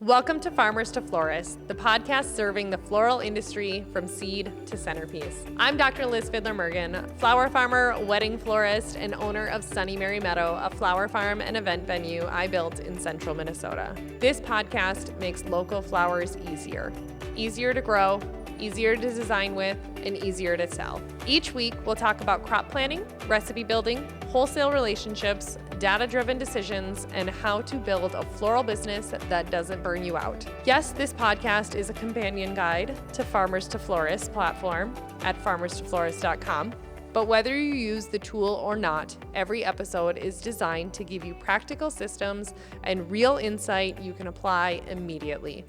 Welcome to Farmers to Florists, the podcast serving the floral industry from seed to centerpiece. I'm Dr. Liz Fiedler Mergen, flower farmer, wedding florist, and owner of Sunny Mary Meadow, a flower farm and event venue I built in central Minnesota. This podcast makes local flowers easier to grow, easier to design with, and easier to sell. Each week, we'll talk about crop planning, recipe building, wholesale relationships, data-driven decisions, and how to build a floral business that doesn't burn you out. Yes, this podcast is a companion guide to Farmers to Florists platform at farmerstoflorist.com. But whether you use the tool or not, every episode is designed to give you practical systems and real insight you can apply immediately.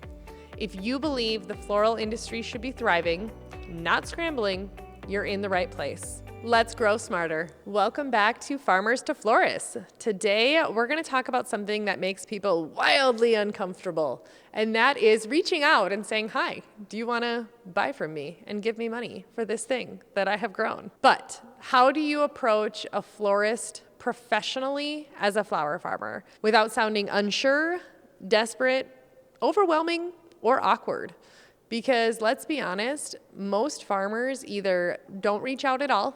If you believe the floral industry should be thriving, not scrambling, you're in the right place. Let's grow smarter. Welcome back to Farmers to Florists. Today, we're going to talk about something that makes people wildly uncomfortable, and that is reaching out and saying, hi, do you want to buy from me and give me money for this thing that I have grown? But how do you approach a florist professionally as a flower farmer without sounding unsure, desperate, overwhelming, or awkward? Because let's be honest, most farmers either don't reach out at all,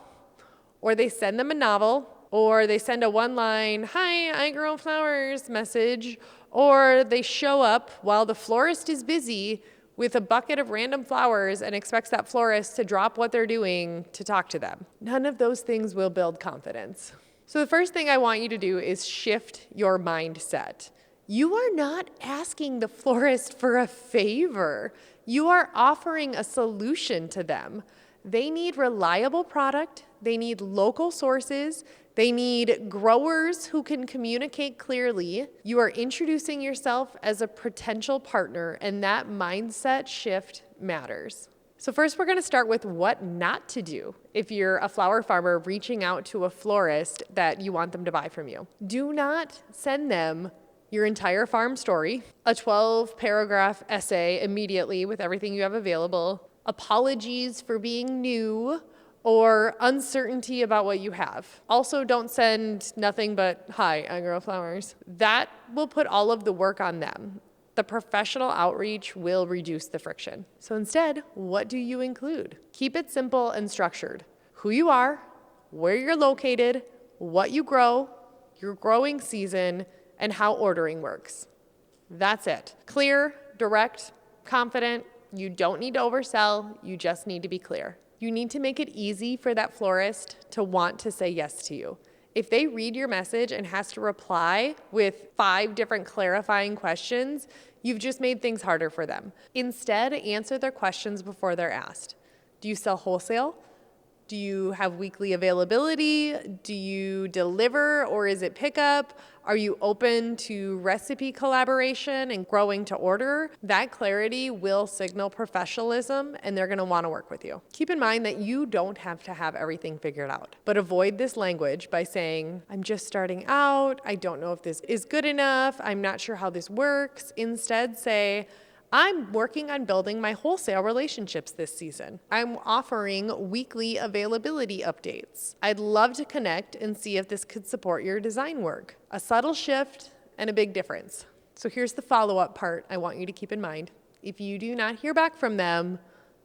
or they send them a novel, or they send a one-line, hi, I grow flowers message, or they show up while the florist is busy with a bucket of random flowers and expects that florist to drop what they're doing to talk to them. None of those things will build confidence. So the first thing I want you to do is shift your mindset. You are not asking the florist for a favor. You are offering a solution to them. They need reliable product. They need local sources. They need growers who can communicate clearly. You are introducing yourself as a potential partner, and that mindset shift matters. So first, we're going to start with what not to do if you're a flower farmer reaching out to a florist that you want them to buy from you. Do not send them your entire farm story, a 12-paragraph essay immediately with everything you have available, apologies for being new, or uncertainty about what you have. Also, don't send nothing but, hi, I grow flowers. That will put all of the work on them. The professional outreach will reduce the friction. So instead, what do you include? Keep it simple and structured. Who you are, where you're located, what you grow, your growing season, and how ordering works. That's it. Clear, direct, confident. You don't need to oversell. You just need to be clear. You need to make it easy for that florist to want to say yes to you. If they read your message and has to reply with 5 different clarifying questions, you've just made things harder for them. Instead, answer their questions before they're asked. Do you sell wholesale? Do you have weekly availability? Do you deliver, or is it pickup? Are you open to recipe collaboration and growing to order? That clarity will signal professionalism, and they're going to want to work with you. Keep in mind that you don't have to have everything figured out, but avoid this language by saying, I'm just starting out. I don't know if this is good enough. I'm not sure how this works. Instead, say, I'm working on building my wholesale relationships this season. I'm offering weekly availability updates. I'd love to connect and see if this could support your design work. A subtle shift and a big difference. So here's the follow-up part I want you to keep in mind. If you do not hear back from them,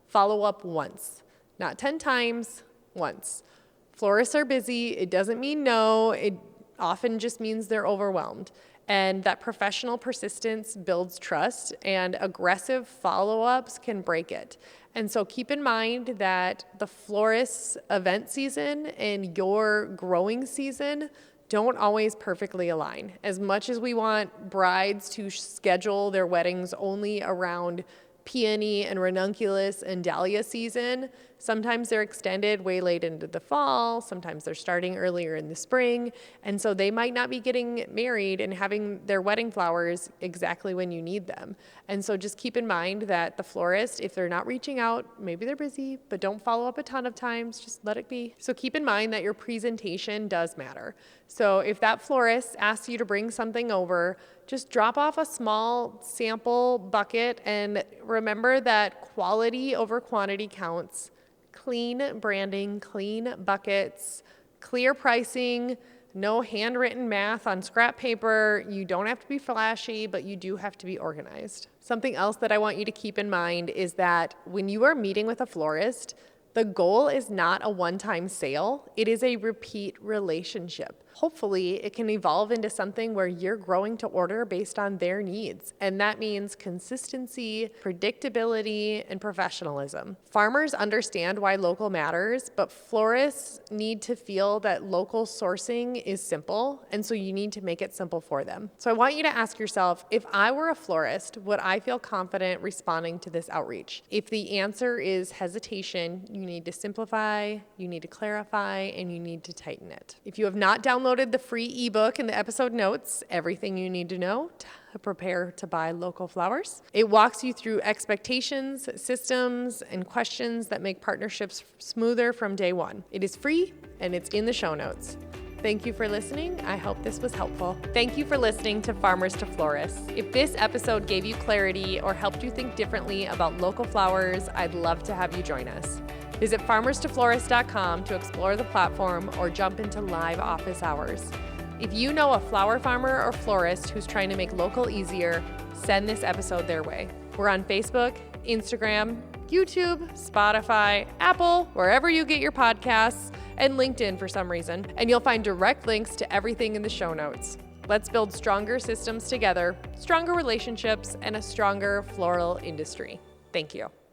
follow up once. Not 10 times, once. Florists are busy. It doesn't mean no. It often just means they're overwhelmed. And that professional persistence builds trust, and aggressive follow-ups can break it. And so keep in mind that the florist's event season and your growing season don't always perfectly align. As much as we want brides to schedule their weddings only around peony and ranunculus and dahlia season, sometimes they're extended way late into the fall, sometimes they're starting earlier in the spring, and so they might not be getting married and having their wedding flowers exactly when you need them. And so just keep in mind that the florist, if they're not reaching out, maybe they're busy, but don't follow up a ton of times, just let it be. So keep in mind that your presentation does matter. So if that florist asks you to bring something over, just drop off a small sample bucket and remember that quality over quantity counts. Clean branding, clean buckets, clear pricing, No handwritten math on scrap paper. You don't have to be flashy, but you do have to be organized. Something else that I want you to keep in mind is that when you are meeting with a florist, the goal is not a one-time sale. It is a repeat relationship. Hopefully, it can evolve into something where you're growing to order based on their needs. And that means consistency, predictability, and professionalism. Farmers understand why local matters, but florists need to feel that local sourcing is simple, and so you need to make it simple for them. So I want you to ask yourself, if I were a florist, would I feel confident responding to this outreach? If the answer is hesitation, you need to simplify, you need to clarify, and you need to tighten it. If you have not downloaded the free ebook in the episode notes, Everything You Need to Know to Prepare to Buy Local Flowers, it walks you through expectations, systems, and questions that make partnerships smoother from day one. It is free and it's in the show notes. Thank you for listening. I hope this was helpful. Thank you for listening to Farmers to Florists. If this episode gave you clarity or helped you think differently about local flowers, I'd love to have you join us. Visit farmerstoflorist.com to explore the platform or jump into live office hours. If you know a flower farmer or florist who's trying to make local easier, send this episode their way. We're on Facebook, Instagram, YouTube, Spotify, Apple, wherever you get your podcasts, and LinkedIn for some reason. And you'll find direct links to everything in the show notes. Let's build stronger systems together, stronger relationships, and a stronger floral industry. Thank you.